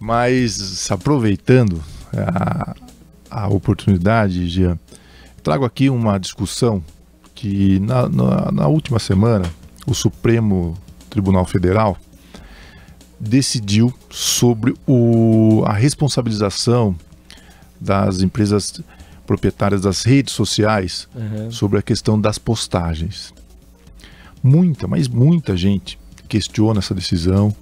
Mas aproveitando a oportunidade, Jean, trago aqui uma discussão que na última semana o Supremo Tribunal Federal decidiu sobre a responsabilização das empresas proprietárias das redes sociais sobre a questão das postagens. Mas muita gente questiona essa decisão,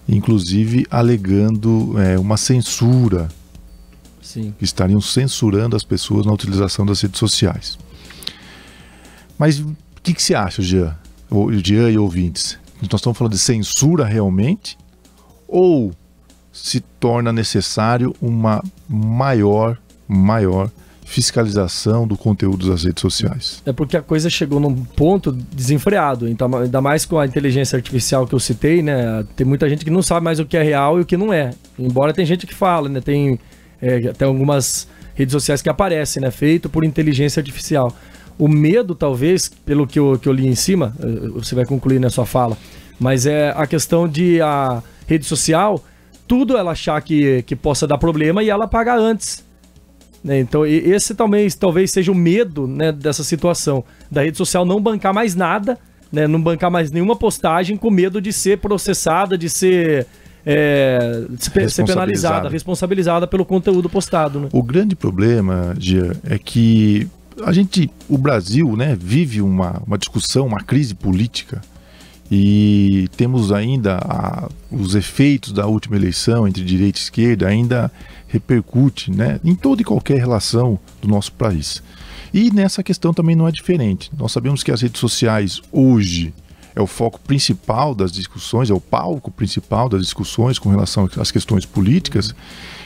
inclusive alegando uma censura. Sim. Que estariam censurando as pessoas na utilização das redes sociais. Mas o que você acha, Jean e ouvintes? Nós estamos falando de censura realmente? Ou se torna necessário uma maior fiscalização do conteúdo das redes sociais? É porque a coisa chegou num ponto desenfreado, então, ainda mais com a inteligência artificial que eu citei, né? Tem muita gente que não sabe mais o que é real e o que não é. Embora tem gente que fala, né? Tem até algumas redes sociais que aparecem, né? Feito por inteligência artificial. O medo, talvez, pelo que eu li em cima, você vai concluir na sua fala, mas é a questão de a rede social, tudo ela achar que possa dar problema e ela pagar antes. Né? Então esse talvez seja o medo, né, dessa situação, da rede social não bancar mais nada, né, não bancar mais nenhuma postagem com medo de ser processada, de ser penalizada, responsabilizada pelo conteúdo postado. Né? O grande problema, Gia, é que o Brasil, né, vive uma discussão, uma crise política, e temos ainda os efeitos da última eleição entre direita e esquerda ainda repercute, né, em toda e qualquer relação do nosso país. E nessa questão também não é diferente. Nós sabemos que as redes sociais hoje é o foco principal das discussões, é o palco principal das discussões com relação às questões políticas,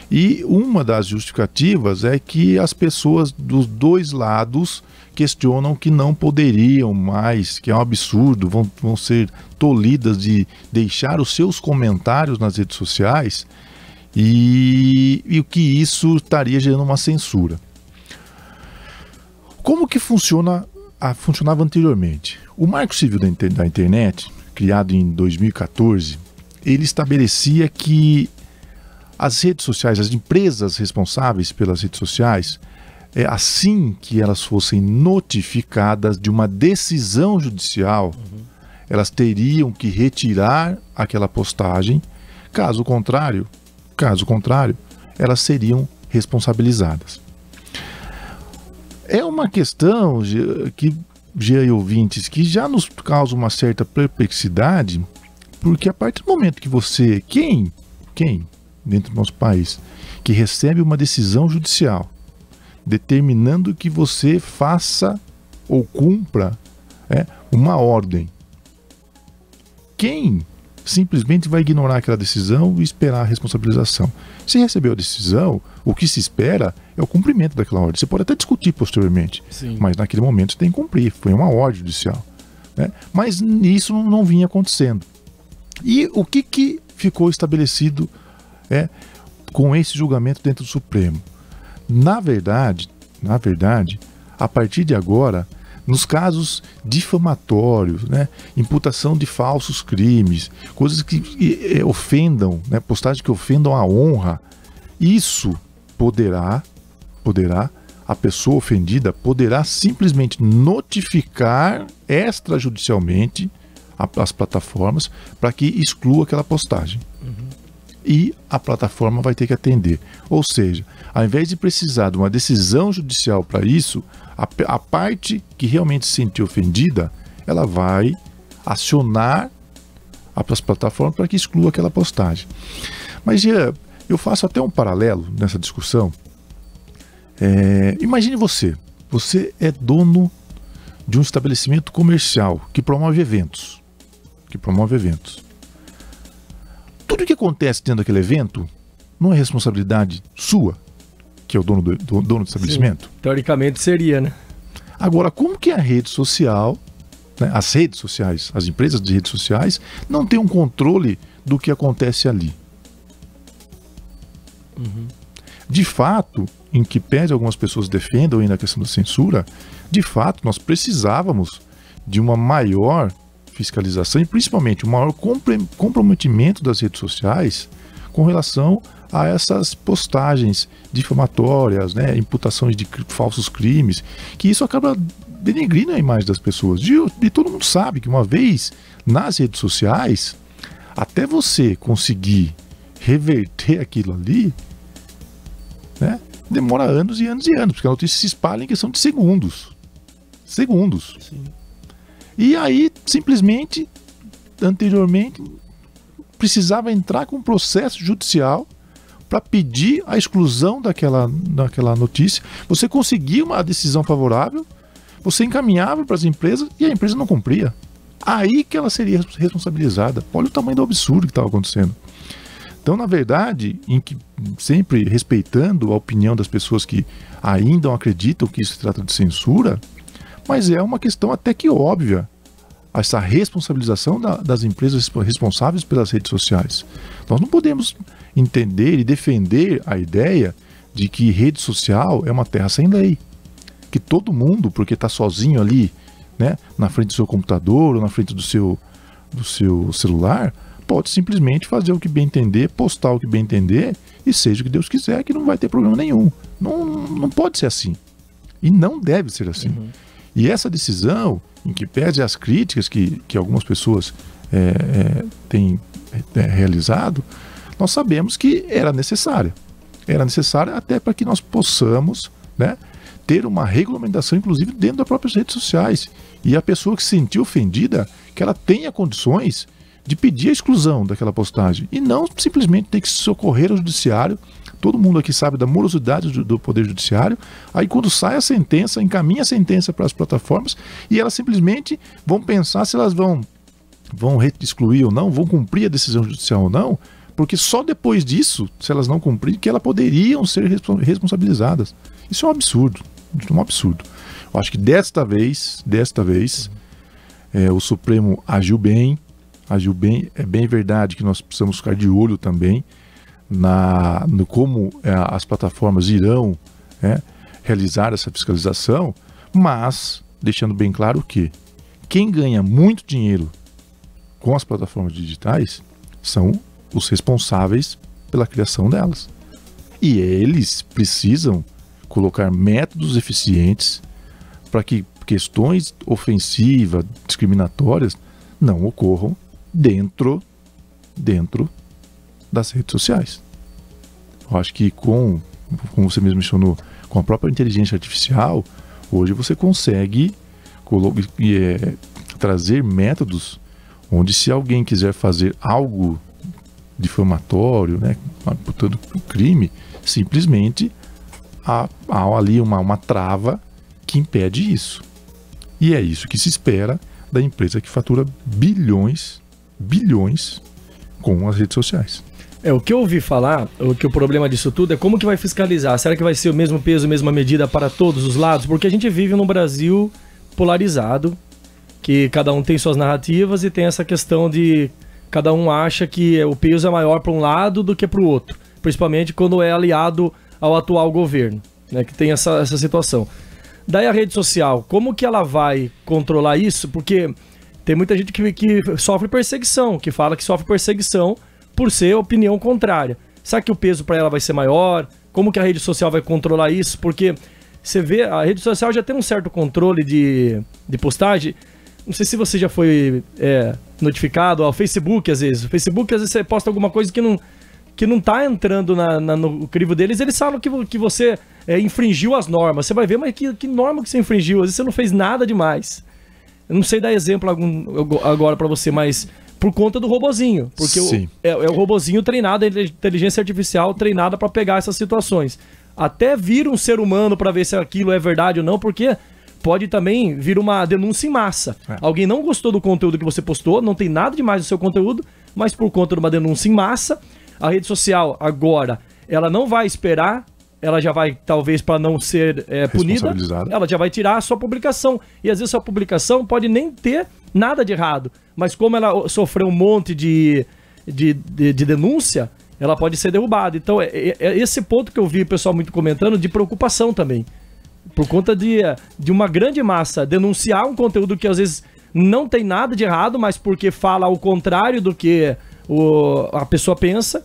e uma das justificativas é que as pessoas dos dois lados questionam que não poderiam mais, que é um absurdo, vão ser tolhidas de deixar os seus comentários nas redes sociais, e o que isso estaria gerando uma censura. Como que funcionava anteriormente? O Marco Civil da Internet, criado em 2014, ele estabelecia que as redes sociais, as empresas responsáveis pelas redes sociais, assim que elas fossem notificadas de uma decisão judicial, elas teriam que retirar aquela postagem, caso contrário, elas seriam responsabilizadas. É uma questão que, Jean e ouvintes, que já nos causa uma certa perplexidade, porque a partir do momento que você, quem dentro do nosso país, que recebe uma decisão judicial determinando que você faça ou cumpra uma ordem, quem simplesmente vai ignorar aquela decisão e esperar a responsabilização? Se recebeu a decisão, o que se espera é o cumprimento daquela ordem. Você pode até discutir posteriormente, Sim. Mas naquele momento você tem que cumprir, foi uma ordem judicial, né? Mas isso não vinha acontecendo. E o que ficou estabelecido com esse julgamento dentro do Supremo? Na verdade, a partir de agora, nos casos difamatórios, né, imputação de falsos crimes, coisas que ofendam, né, postagens que ofendam a honra, isso poderá, a pessoa ofendida poderá simplesmente notificar extrajudicialmente as plataformas para que exclua aquela postagem. E a plataforma vai ter que atender. Ou seja, ao invés de precisar de uma decisão judicial para isso, a parte que realmente se sentiu ofendida, ela vai acionar as plataformas para que exclua aquela postagem. Mas eu faço até um paralelo nessa discussão. Imagine você é dono de um estabelecimento comercial que promove eventos. Tudo que acontece dentro daquele evento não é responsabilidade sua, que é o dono do estabelecimento? Sim, teoricamente seria, né? Agora, como que a rede social, né, as redes sociais, as empresas de redes sociais, não têm um controle do que acontece ali? De fato, em que pese algumas pessoas defendam ainda a questão da censura, de fato, nós precisávamos de uma maior fiscalização e principalmente um maior comprometimento das redes sociais com relação a essas postagens difamatórias, né, imputações de falsos crimes, que isso acaba denegrindo a imagem das pessoas. E todo mundo sabe que uma vez nas redes sociais, até você conseguir reverter aquilo ali, né, demora anos e anos e anos, porque a notícia se espalha em questão de segundos. Segundos. Sim. E aí, simplesmente, anteriormente, precisava entrar com um processo judicial para pedir a exclusão daquela notícia. Você conseguia uma decisão favorável, você encaminhava para as empresas e a empresa não cumpria. Aí que ela seria responsabilizada. Olha o tamanho do absurdo que estava acontecendo. Então, na verdade, sempre respeitando a opinião das pessoas que ainda não acreditam que isso se trata de censura, mas é uma questão até que óbvia, essa responsabilização das empresas responsáveis pelas redes sociais. Nós não podemos entender e defender a ideia de que rede social é uma terra sem lei. Que todo mundo, porque está sozinho ali, né, na frente do seu computador ou na frente do seu celular, pode simplesmente fazer o que bem entender, postar o que bem entender e seja o que Deus quiser, que não vai ter problema nenhum. Não pode ser assim. E não deve ser assim. Uhum. E essa decisão, em que pese as críticas que algumas pessoas têm realizado, nós sabemos que era necessária. Era necessária até para que nós possamos, né, ter uma regulamentação, inclusive dentro das próprias redes sociais. E a pessoa que se sentiu ofendida, que ela tenha condições de pedir a exclusão daquela postagem. E não simplesmente ter que socorrer ao judiciário. Todo mundo aqui sabe da morosidade do Poder Judiciário. Aí quando sai a sentença, encaminha a sentença para as plataformas e elas simplesmente vão pensar se elas vão excluir ou não, vão cumprir a decisão judicial ou não, porque só depois disso, se elas não cumprirem, que elas poderiam ser responsabilizadas. Isso é um absurdo. Um absurdo. Eu acho que desta vez, o Supremo agiu bem. É bem verdade que nós precisamos ficar de olho também no como as plataformas irão realizar essa fiscalização, mas deixando bem claro que quem ganha muito dinheiro com as plataformas digitais são os responsáveis pela criação delas. E eles precisam colocar métodos eficientes para que questões ofensivas, discriminatórias, não ocorram dentro das redes sociais. Eu acho que como você mesmo mencionou, com a própria inteligência artificial, hoje você consegue trazer métodos onde, se alguém quiser fazer algo difamatório, né, imputando crime, simplesmente há ali uma trava que impede isso. E é isso que se espera da empresa que fatura bilhões com as redes sociais. O que eu ouvi falar, que o problema disso tudo é como que vai fiscalizar. Será que vai ser o mesmo peso, a mesma medida para todos os lados? Porque a gente vive num Brasil polarizado, que cada um tem suas narrativas e tem essa questão de cada um acha que o peso é maior para um lado do que para o outro, principalmente quando é aliado ao atual governo, né, que tem essa situação. Daí a rede social, como que ela vai controlar isso? Porque tem muita gente que sofre perseguição, que fala que sofre perseguição por ser opinião contrária. Será que o peso para ela vai ser maior? Como que a rede social vai controlar isso? Porque você vê, a rede social já tem um certo controle de postagem. Não sei se você já foi notificado ao Facebook, às vezes. O Facebook, às vezes, você posta alguma coisa que não tá entrando no crivo deles, eles falam que você infringiu as normas. Você vai ver, mas que norma que você infringiu? Às vezes você não fez nada demais. Eu não sei dar exemplo agora pra você, mas por conta do robozinho. Porque o robozinho treinado, a inteligência artificial treinada pra pegar essas situações. Até vir um ser humano pra ver se aquilo é verdade ou não, porque pode também vir uma denúncia em massa. Alguém não gostou do conteúdo que você postou, não tem nada demais no seu conteúdo, mas por conta de uma denúncia em massa, a rede social agora, ela não vai esperar, ela já vai, talvez para não ser punida, ela já vai tirar a sua publicação. E às vezes a sua publicação pode nem ter nada de errado, mas como ela sofreu um monte de denúncia, ela pode ser derrubada. Então é esse ponto que eu vi o pessoal muito comentando, de preocupação também. Por conta de uma grande massa denunciar um conteúdo que às vezes não tem nada de errado, mas porque fala ao contrário do que a pessoa pensa,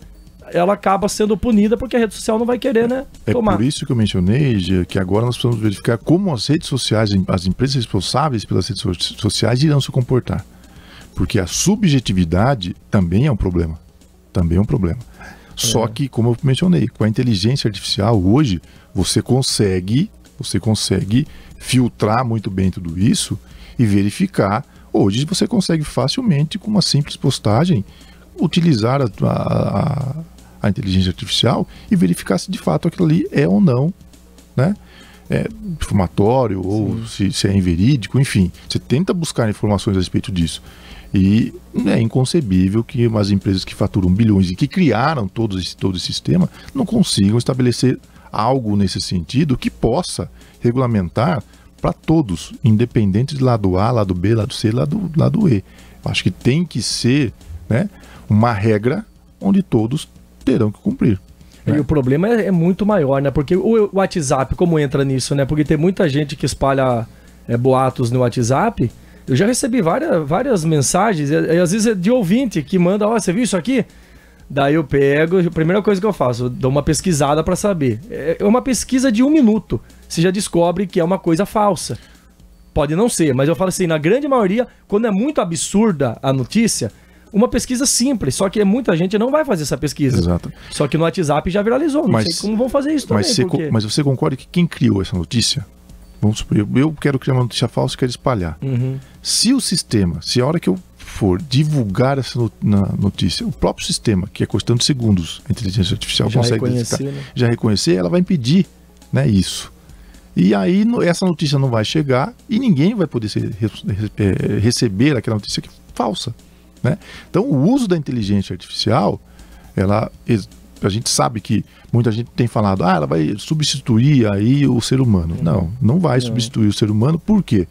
ela acaba sendo punida porque a rede social não vai querer, né, tomar. É por isso que eu mencionei, Gia, que agora nós precisamos verificar como as redes sociais, as empresas responsáveis pelas redes sociais irão se comportar. Porque a subjetividade também é um problema. Também é um problema. Só que, como eu mencionei, com a inteligência artificial hoje, você consegue filtrar muito bem tudo isso e verificar. Hoje você consegue facilmente, com uma simples postagem, utilizar a inteligência artificial e verificar se de fato aquilo ali é ou não, né? É difamatório ou se é inverídico, enfim. Você tenta buscar informações a respeito disso. E é inconcebível que as empresas que faturam bilhões e que criaram todo esse sistema não consigam estabelecer algo nesse sentido que possa regulamentar para todos, independente de lado A, lado B, lado C, lado E. Eu acho que tem que ser, né, uma regra onde todos terão que cumprir. E o problema é muito maior, né? Porque o WhatsApp, como entra nisso, né? Porque tem muita gente que espalha boatos no WhatsApp. Eu já recebi várias mensagens, e às vezes é de ouvinte que manda, ó, você viu isso aqui? Daí eu pego, a primeira coisa que eu faço, eu dou uma pesquisada para saber. É uma pesquisa de 1 minuto. Você já descobre que é uma coisa falsa. Pode não ser, mas eu falo assim, na grande maioria, quando é muito absurda a notícia, uma pesquisa simples, só que muita gente não vai fazer essa pesquisa. Exato. Só que no WhatsApp já viralizou, não sei como vão fazer isso também. Mas você concorda que quem criou essa notícia, vamos supor, eu quero criar uma notícia falsa e quero espalhar. Se o sistema, se a hora que eu for divulgar essa notícia, o próprio sistema, que é questão de segundos, a inteligência artificial já consegue já reconhecer, ela vai impedir, né, isso. E aí essa notícia não vai chegar e ninguém vai poder receber aquela notícia que é falsa, né? Então o uso da inteligência artificial, a gente sabe que muita gente tem falado, ela vai substituir aí o ser humano. Não vai substituir o ser humano, por quê?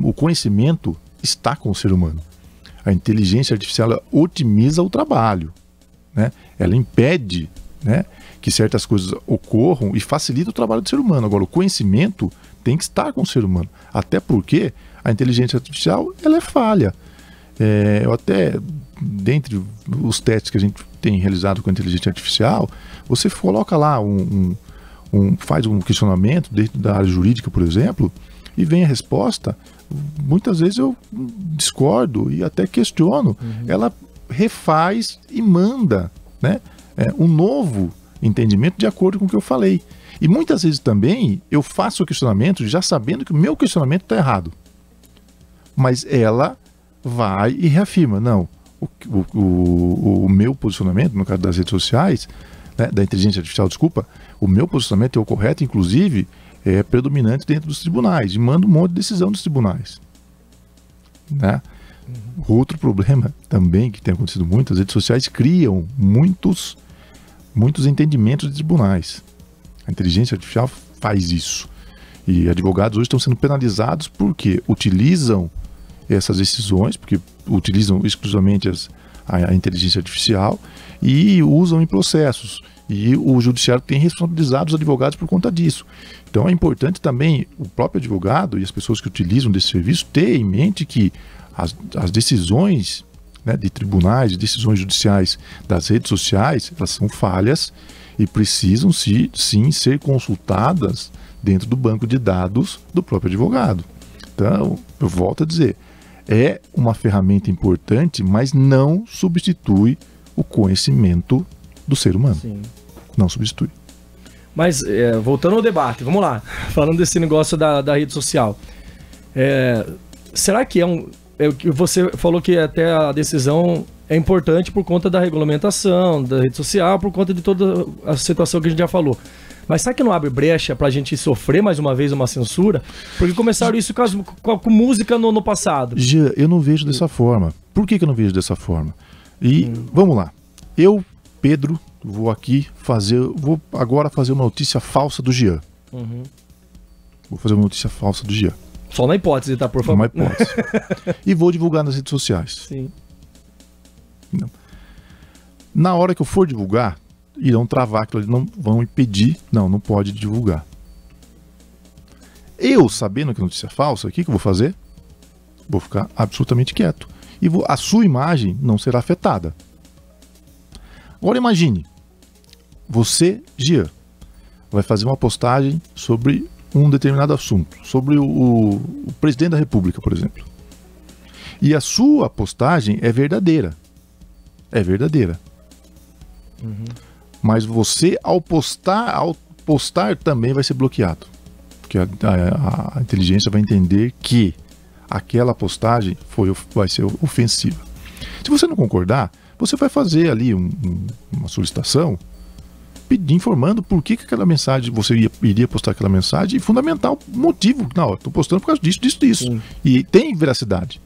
O conhecimento está com o ser humano. A inteligência artificial ela otimiza o trabalho, né? Ela impede, né, que certas coisas ocorram e facilita o trabalho do ser humano. Agora, o conhecimento tem que estar com o ser humano, até porque a inteligência artificial ela é falha. Eu até, dentre os testes que a gente tem realizado com a inteligência artificial, você coloca lá faz um questionamento dentro da área jurídica, por exemplo, e vem a resposta. Muitas vezes eu discordo e até questiono. Ela refaz e manda, né, um novo entendimento de acordo com o que eu falei. E muitas vezes também eu faço o questionamento já sabendo que o meu questionamento está errado. Mas ela vai e reafirma, não, o meu posicionamento, no caso das redes sociais, né, da inteligência artificial, desculpa, o meu posicionamento é o correto, inclusive é predominante dentro dos tribunais, e manda um monte de decisão dos tribunais, né? Outro problema também que tem acontecido muito, as redes sociais criam muitos entendimentos de tribunais. A inteligência artificial faz isso. E advogados hoje estão sendo penalizados porque utilizam essas decisões, porque utilizam exclusivamente a inteligência artificial e usam em processos. E o judiciário tem responsabilizado os advogados por conta disso. Então é importante também o próprio advogado e as pessoas que utilizam desse serviço ter em mente que as decisões, né, de tribunais, decisões judiciais das redes sociais, elas são falhas e precisam sim ser consultadas dentro do banco de dados do próprio advogado. Então, eu volto a dizer, é uma ferramenta importante, mas não substitui o conhecimento do ser humano. Sim. Não substitui. Mas, voltando ao debate, vamos lá. Falando desse negócio da rede social. Será que você falou que até a decisão é importante por conta da regulamentação, da rede social, por conta de toda a situação que a gente já falou. Mas será que não abre brecha pra gente sofrer mais uma vez uma censura? Porque começaram isso com música no passado. Eu não vejo dessa forma. Por que eu não vejo dessa forma? E vamos lá. Eu, Pedro, vou agora fazer uma notícia falsa do Jean. Vou fazer uma notícia falsa do Jean. Só na hipótese, tá? Por favor. Uma hipótese. E vou divulgar nas redes sociais. Sim. Não. Na hora que eu for divulgar, irão travar aquilo ali, não vão impedir. Não pode divulgar. Eu, sabendo que a notícia é falsa, o que eu vou fazer? Vou ficar absolutamente quieto. E a sua imagem não será afetada. Agora imagine, você, Jean, vai fazer uma postagem sobre um determinado assunto, sobre o presidente da República, por exemplo. E a sua postagem é verdadeira. É verdadeira. Mas você, ao postar também vai ser bloqueado. Porque a inteligência vai entender que aquela postagem vai ser ofensiva. Se você não concordar, você vai fazer ali uma solicitação informando por que aquela mensagem, você iria postar aquela mensagem e fundamentar o motivo. Não, eu estou postando por causa disso, disso, disso. Sim. E tem veracidade.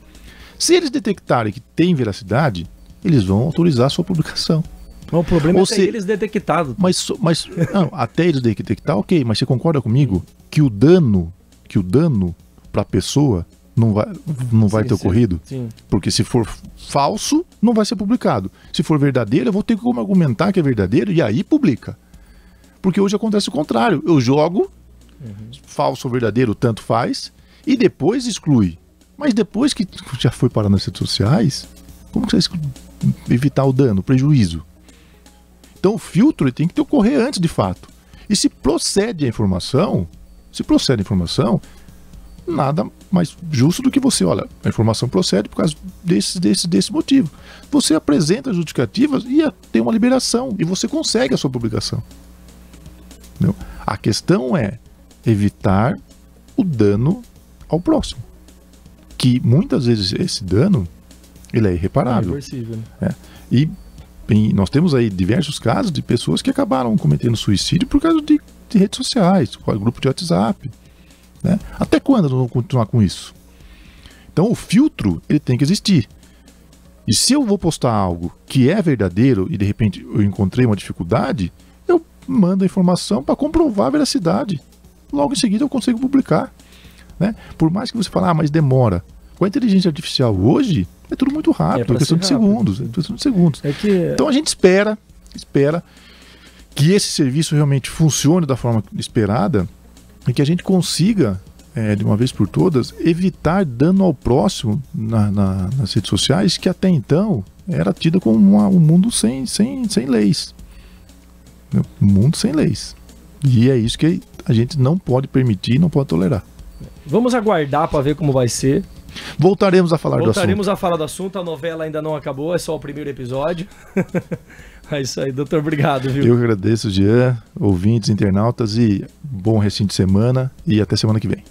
Se eles detectarem que tem veracidade, eles vão autorizar a sua publicação. O problema é ter eles detectados. Mas não, até eles detectar, ok, mas você concorda comigo que o dano para a pessoa não vai ter ocorrido? Sim. Porque se for falso, não vai ser publicado. Se for verdadeiro, eu vou ter como argumentar que é verdadeiro e aí publica. Porque hoje acontece o contrário. Eu jogo, falso ou verdadeiro, tanto faz, e depois exclui. Mas depois que já foi parar nas redes sociais, como que você vai evitar o dano, o prejuízo? Então o filtro ele tem que ocorrer antes de fato. E se procede a informação, nada mais justo do que você, olha, a informação procede por causa desse motivo. Você apresenta as justificativas e tem uma liberação e você consegue a sua publicação. Entendeu? A questão é evitar o dano ao próximo. Que muitas vezes esse dano ele é irreparável. E nós temos aí diversos casos de pessoas que acabaram cometendo suicídio por causa de redes sociais, grupo de WhatsApp. Né? Até quando nós vamos continuar com isso? Então o filtro ele tem que existir. E se eu vou postar algo que é verdadeiro e de repente eu encontrei uma dificuldade, eu mando a informação para comprovar a veracidade. Logo em seguida eu consigo publicar. Né? Por mais que você fale, mas demora. Com a inteligência artificial hoje, é tudo muito rápido, é questão de segundos. Então a gente espera que esse serviço realmente funcione da forma esperada e que a gente consiga, de uma vez por todas, evitar dano ao próximo nas redes sociais, que até então era tida como um mundo sem leis. Um mundo sem leis. E é isso que a gente não pode permitir, não pode tolerar. Vamos aguardar para ver como vai ser. Voltaremos a falar do assunto. Voltaremos a falar do assunto. A novela ainda não acabou, é só o primeiro episódio. É isso aí, doutor. Obrigado, viu? Eu agradeço, Jean, ouvintes, internautas, e bom restinho de semana e até semana que vem.